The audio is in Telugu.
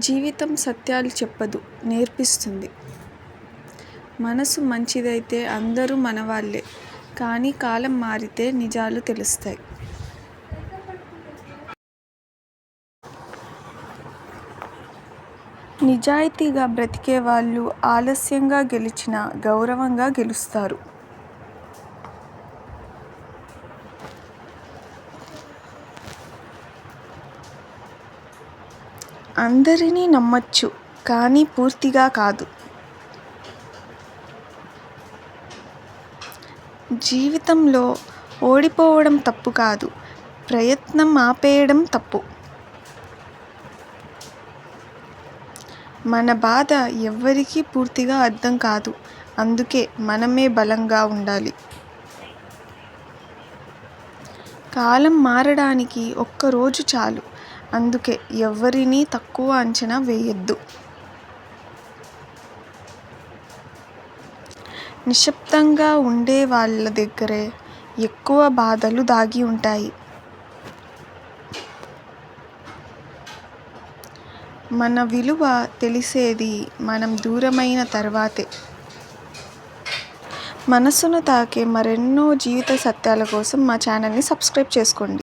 జీవితం సత్యాలు చెప్పదు, నేర్పిస్తుంది. మనసు మంచిదైతే అందరూ మనవాళ్లే, కానీ కాలం మారితే నిజాలు తెలుస్తాయి. నిజాయితీగా బ్రతికే వాళ్ళు ఆలస్యంగా గెలిచినా గౌరవంగా గెలుస్తారు. అందరినీ నమ్మొచ్చు, కానీ పూర్తిగా కాదు. జీవితంలో ఓడిపోవడం తప్పు కాదు, ప్రయత్నం ఆపేయడం తప్పు. మన బాధ ఎవ్వరికీ పూర్తిగా అర్థం కాదు, అందుకే మనమే బలంగా ఉండాలి. కాలం మారడానికి ఒక్కరోజు చాలు, అందుకే ఎవ్వరినీ తక్కువ అంచనా వేయొద్దు. నిశ్శబ్దంగా ఉండే వాళ్ళ దగ్గరే ఎక్కువ బాధలు దాగి ఉంటాయి. మన విలువ తెలిసేది మనం దూరమైన తర్వాతే. మనసును తాకే మరెన్నో జీవిత సత్యాల కోసం మా ఛానల్ని సబ్స్క్రైబ్ చేసుకోండి.